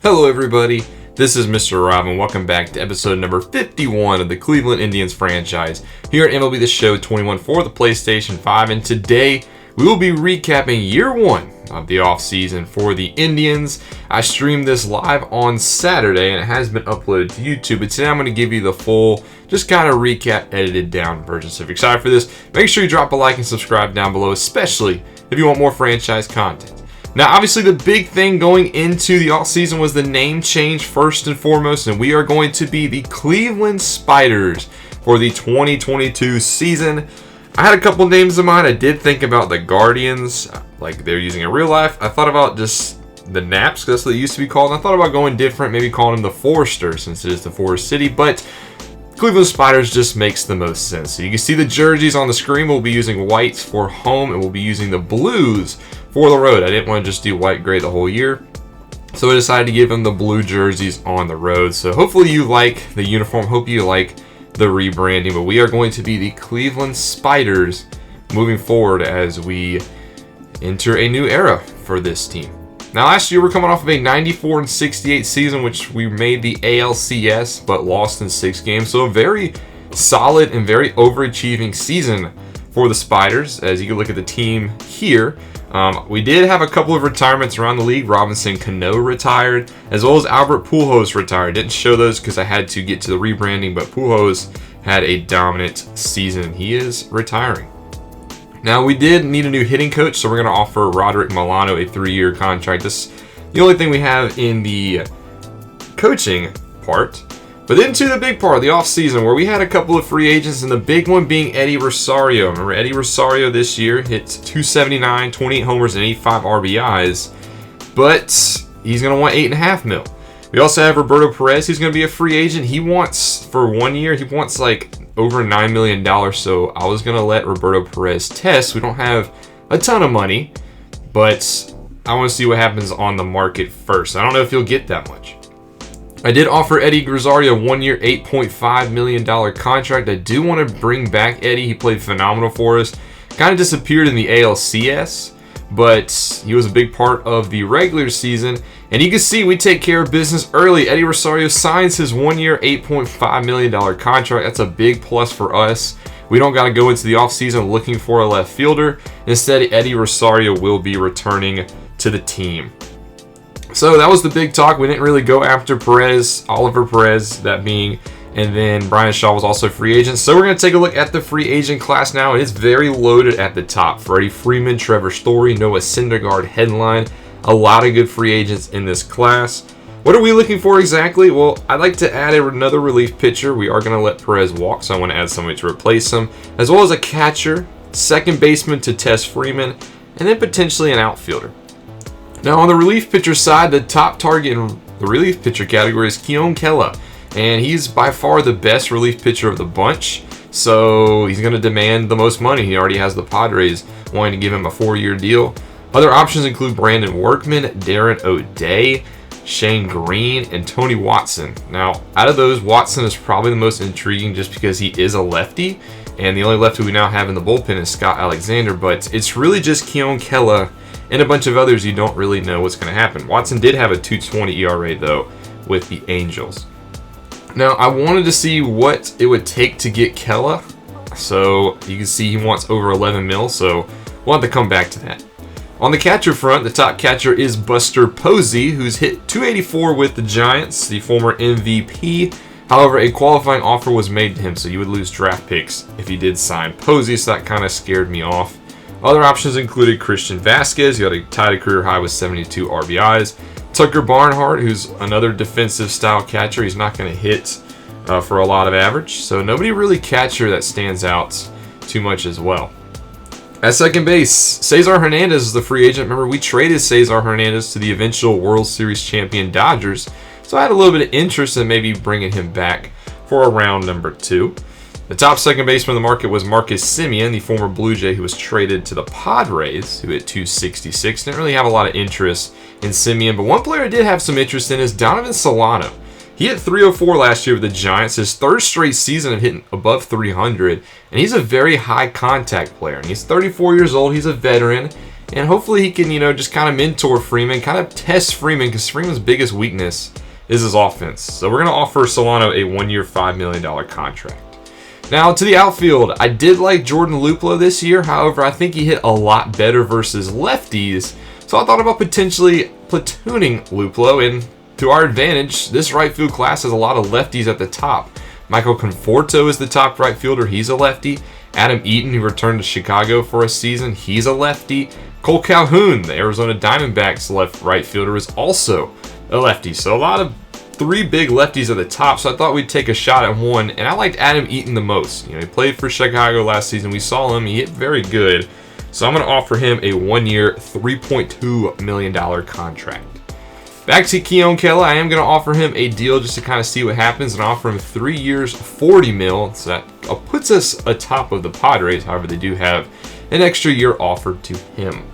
Hello everybody, this is Mr. Rob and welcome back to episode number 51 of the Cleveland Indians franchise here at MLB The Show 21 for the PlayStation 5, and today we will be recapping year one of the offseason for the Indians. I streamed this live on Saturday and it has been uploaded to YouTube, but today I'm going to give you the full, just kind of recap, edited down version. So if you're excited for this, make sure you drop a like and subscribe down below, especially if you want more franchise content. Now, obviously, the big thing going into the offseason was the name change first and foremost, and we are going to be the Cleveland Spiders for the 2022 season. I had a couple names in mind. I did think about the Guardians, like they're using in real life. I thought about just the Naps, because that's what they used to be called. And I thought about going different, maybe calling them the Foresters since it is the Forest City, but Cleveland Spiders just makes the most sense. So you can see the jerseys on the screen. We'll be using whites for home, and we'll be using the blues for the road. I didn't want to just do white gray the whole year, so I decided to give them the blue jerseys on the road. So hopefully you like the uniform, hope you like the rebranding, but we are going to be the Cleveland Spiders moving forward as we enter a new era for this team. Now, last year we're coming off of a 94-68 season, which we made the ALCS but lost in 6 games. So a very solid and very overachieving season for the Spiders. As you can look at the team here, we did have a couple of retirements around the league. Robinson Cano retired, as well as Albert Pujols retired. Didn't show those because I had to get to the rebranding, but Pujols had a dominant season. He is retiring. Now, we did need a new hitting coach, so we're going to offer Roderick Milano a 3-year contract. That's the only thing we have in the coaching part. But then to the big part of the offseason, where we had a couple of free agents, and the big one being Eddie Rosario. Remember, Eddie Rosario this year hit 279, 28 homers, and 85 RBIs, but he's going to want $8.5 million. We also have Roberto Perez. He's going to be a free agent. He wants, for 1 year, he wants like over $9 million, so I was going to let Roberto Perez test. We don't have a ton of money, but I want to see what happens on the market first. I don't know if he'll get that much. I did offer Eddie Rosario a 1-year, $8.5 million contract. I do want to bring back Eddie. He played phenomenal for us. Kind of disappeared in the ALCS, but he was a big part of the regular season. And you can see we take care of business early. Eddie Rosario signs his 1-year, $8.5 million contract. That's a big plus for us. We don't got to go into the offseason looking for a left fielder. Instead, Eddie Rosario will be returning to the team. So that was the big talk. We didn't really go after Perez, Oliver Perez, that being, and then Brian Shaw was also a free agent. So we're going to take a look at the free agent class now. It is very loaded at the top. Freddie Freeman, Trevor Story, Noah Syndergaard headline. A lot of good free agents in this class. What are we looking for exactly? Well, I'd like to add another relief pitcher. We are going to let Perez walk, so I want to add somebody to replace him, as well as a catcher, second baseman to test Freeman, and then potentially an outfielder. Now, on the relief pitcher side, the top target in the relief pitcher category is Keone Kela, and he's by far the best relief pitcher of the bunch, so he's going to demand the most money. He already has the Padres wanting to give him a 4-year deal. Other options include Brandon Workman, Darren O'Day, Shane Green, and Tony Watson. Now, out of those, Watson is probably the most intriguing just because he is a lefty, and the only lefty we now have in the bullpen is Scott Alexander, but it's really just Keone Kela and a bunch of others. You don't really know what's going to happen. Watson did have a 2.20 ERA, though, with the Angels. Now, I wanted to see what it would take to get Kela, so you can see he wants over 11 mil, so we'll have to come back to that. On the catcher front, the top catcher is Buster Posey, who's hit 284 with the Giants, the former MVP. However, a qualifying offer was made to him, so you would lose draft picks if you did sign Posey, so that kind of scared me off. Other options included Christian Vasquez, who had a tied a career high with 72 RBIs. Tucker Barnhart, who's another defensive style catcher. He's not going to hit for a lot of average, so nobody really catcher that stands out too much as well. At second base, Cesar Hernandez is the free agent. Remember, we traded Cesar Hernandez to the eventual World Series champion Dodgers, so I had a little bit of interest in maybe bringing him back for a round number 2. The top second baseman in the market was Marcus Semien, the former Blue Jay who was traded to the Padres, who hit 266. Didn't really have a lot of interest in Semien, but one player I did have some interest in is Donovan Solano. He hit 304 last year with the Giants, his third straight season of hitting above 300, and he's a very high contact player. And he's 34 years old, he's a veteran, And hopefully he can, just kind of mentor Freeman, kind of test Freeman, because Freeman's biggest weakness is his offense. So we're going to offer Solano a 1-year, $5 million contract. Now, to the outfield, I did like Jordan Luplow this year. However, I think he hit a lot better versus lefties. So I thought about potentially platooning Luplow, and to our advantage, this right field class has a lot of lefties at the top. Michael Conforto is the top right fielder. He's a lefty. Adam Eaton, who returned to Chicago for a season, he's a lefty. Cole Calhoun, the Arizona Diamondbacks left right fielder, is also a lefty. So a lot of 3 big lefties at the top, so I thought we'd take a shot at one, and I liked Adam Eaton the most. He played for Chicago last season. We saw him. He hit very good. So I'm going to offer him a 1-year, $3.2 million contract. Back to Keone Kela, I am going to offer him a deal just to kind of see what happens, and offer him 3 years, $40 million. So that puts us atop of the Padres. However, they do have an extra year offered to him.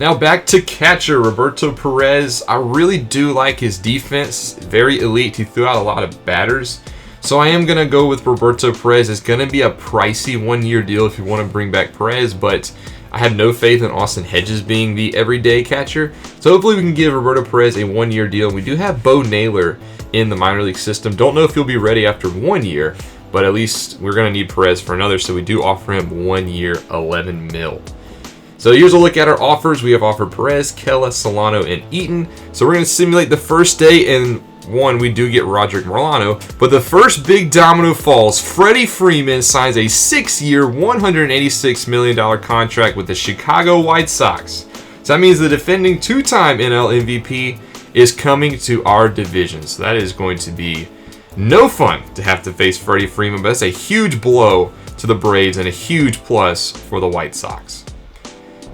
Now back to catcher Roberto Perez. I really do like his defense. Very elite. He threw out a lot of batters. So I am going to go with Roberto Perez. It's going to be a pricey 1-year deal if you want to bring back Perez, but I have no faith in Austin Hedges being the everyday catcher. So hopefully we can give Roberto Perez a 1-year deal. We do have Bo Naylor in the minor league system. Don't know if he'll be ready after 1 year, but at least we're going to need Perez for another. So we do offer him 1 year, $11 million. So here's a look at our offers. We have offered Perez, Kela, Solano, and Eaton. So we're going to simulate the first day, and we do get Roderick Milano. But the first big domino falls. Freddie Freeman signs a 6-year, $186 million contract with the Chicago White Sox. So that means the defending 2-time NL MVP is coming to our division. So that is going to be no fun to have to face Freddie Freeman, but that's a huge blow to the Braves and a huge plus for the White Sox.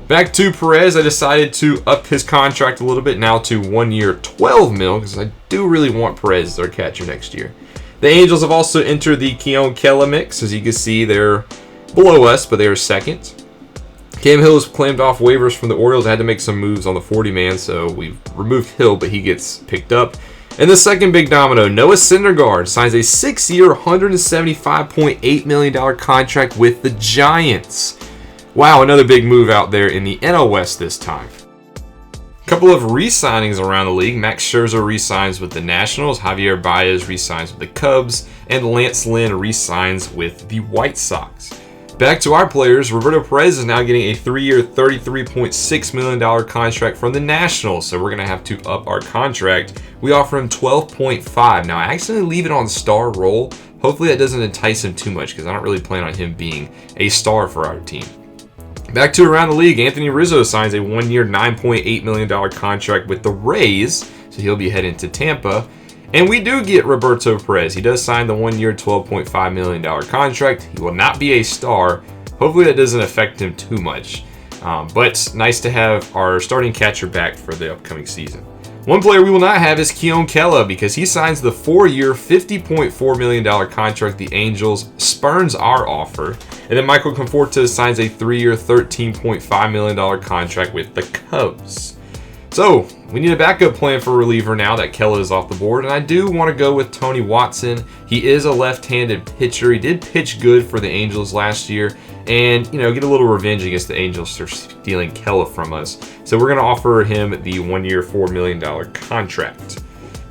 Back to Perez, I decided to up his contract a little bit now to 1 year, $12 million, because I do really want Perez as our catcher next year. The Angels have also entered the Keone Kela mix. As you can see, they're below us, but they are second. Cam Hill was claimed off waivers from the Orioles. I had to make some moves on the 40-man, so we've removed Hill, but he gets picked up. And the second big domino, Noah Syndergaard signs a 6-year, $175.8 million contract with the Giants. Wow, another big move out there in the NL West this time. A couple of re-signings around the league. Max Scherzer re-signs with the Nationals. Javier Baez re-signs with the Cubs. And Lance Lynn re-signs with the White Sox. Back to our players. Roberto Perez is now getting a 3-year, $33.6 million contract from the Nationals. So we're going to have to up our contract. We offer him $12.5. Now, I accidentally leave it on star roll. Hopefully that doesn't entice him too much, because I don't really plan on him being a star for our team. Back to around the league, Anthony Rizzo signs a 1-year, $9.8 million contract with the Rays, so he'll be heading to Tampa. And we do get Roberto Perez. He does sign the 1-year, $12.5 million contract. He will not be a star. Hopefully that doesn't affect him too much. But nice to have our starting catcher back for the upcoming season. One player we will not have is Keone Kela, because he signs the 4-year, $50.4 million contract. The Angels spurns our offer. And then Michael Conforto signs a 3-year, $13.5 million contract with the Cubs. So we need a backup plan for reliever now that Kela is off the board. And I do want to go with Tony Watson. He is a left-handed pitcher. He did pitch good for the Angels last year. And, get a little revenge against the Angels for stealing Kela from us. So we're going to offer him the 1-year, $4 million contract.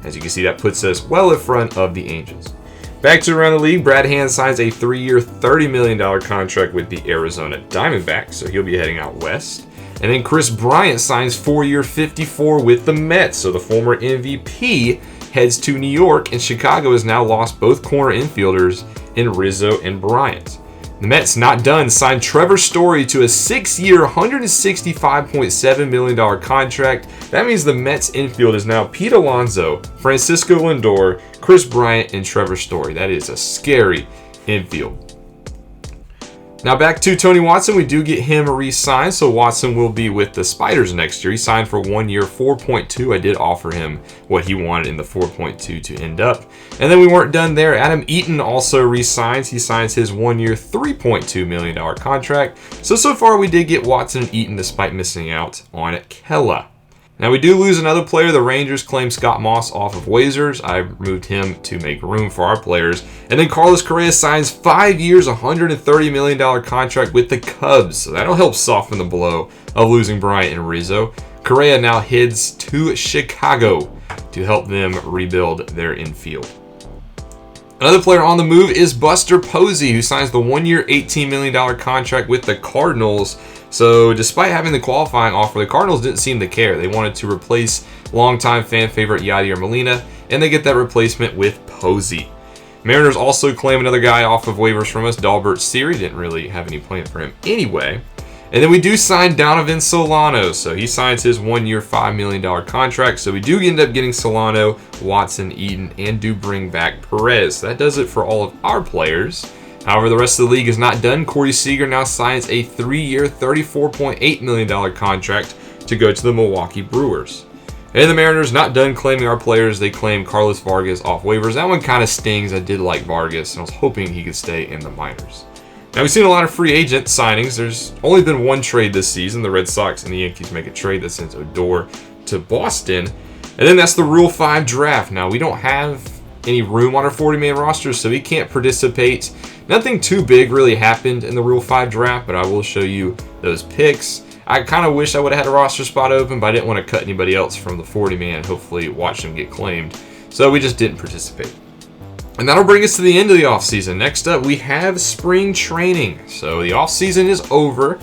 As you can see, that puts us well in front of the Angels. Back to around the league, Brad Hand signs a 3-year, $30 million contract with the Arizona Diamondbacks. So he'll be heading out west. And then Chris Bryant signs 4-year, $54 with the Mets. So the former MVP heads to New York, and Chicago has now lost both corner infielders in Rizzo and Bryant. The Mets, not done, signed Trevor Story to a 6-year, $165.7 million contract. That means the Mets infield is now Pete Alonso, Francisco Lindor, Chris Bryant, and Trevor Story. That is a scary infield. Now back to Tony Watson. We do get him re-signed, so Watson will be with the Spiders next year. He signed for 1 year, $4.2. I did offer him what he wanted in the $4.2 to end up. And then we weren't done there. Adam Eaton also re-signs. He signs his 1 year, $3.2 million contract. So far we did get Watson and Eaton despite missing out on Kela. Now we do lose another player. The Rangers claim Scott Moss off of waivers. I removed him to make room for our players. And then Carlos Correa signs 5 years, $130 million contract with the Cubs. So that'll help soften the blow of losing Bryant and Rizzo. Correa now heads to Chicago to help them rebuild their infield. Another player on the move is Buster Posey, who signs the 1-year, $18 million contract with the Cardinals. So despite having the qualifying offer, the Cardinals didn't seem to care. They wanted to replace longtime fan favorite Yadier Molina, and they get that replacement with Posey. Mariners also claim another guy off of waivers from us, Dalbert Siri. Didn't really have any plan for him anyway. And then we do sign Donovan Solano. So he signs his 1-year, $5 million contract. So we do end up getting Solano, Watson, Eden, and do bring back Perez. That does it for all of our players. However, the rest of the league is not done. Corey Seager now signs a 3-year, $34.8 million contract to go to the Milwaukee Brewers. And the Mariners not done claiming our players. They claim Carlos Vargas off waivers. That one kind of stings. I did like Vargas, and I was hoping he could stay in the minors. Now, we've seen a lot of free agent signings. There's only been one trade this season. The Red Sox and the Yankees make a trade that sends Odor to Boston. And then that's the Rule 5 draft. Now, we don't have any room on our 40-man roster, so we can't participate. Nothing too big really happened in the Rule 5 draft, but I will show you those picks. I kind of wish I would have had a roster spot open, but I didn't want to cut anybody else from the 40-man and hopefully watch them get claimed. So we just didn't participate. And that'll bring us to the end of the offseason. Next up, we have spring training. So the offseason is over.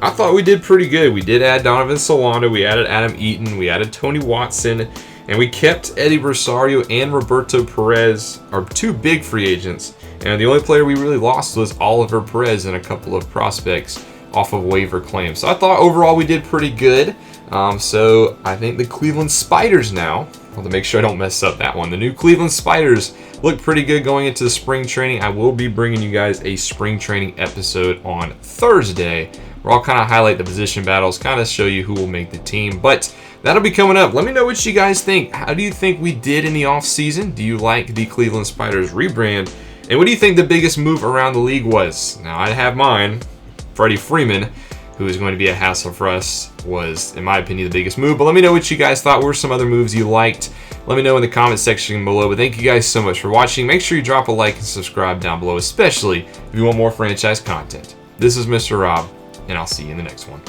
I thought we did pretty good. We did add Donovan Solano. We added Adam Eaton. We added Tony Watson. And we kept Eddie Rosario and Roberto Perez, our two big free agents. And the only player we really lost was Oliver Perez and a couple of prospects off of waiver claims. So I thought overall we did pretty good. So I think the Cleveland Spiders now, well, to make sure I don't mess up that one, the new Cleveland Spiders look pretty good going into the spring training. I will be bringing you guys a spring training episode on Thursday, where I'll kind of highlight the position battles, kind of show you who will make the team. But that'll be coming up. Let me know what you guys think. How do you think we did in the offseason? Do you like the Cleveland Spiders rebrand? And what do you think the biggest move around the league was? Now, I have mine. Freddie Freeman, who is going to be a hassle for us, was, in my opinion, the biggest move. But let me know what you guys thought. What were some other moves you liked? Let me know in the comment section below. But thank you guys so much for watching. Make sure you drop a like and subscribe down below, especially if you want more franchise content. This is Mr. Rob, and I'll see you in the next one.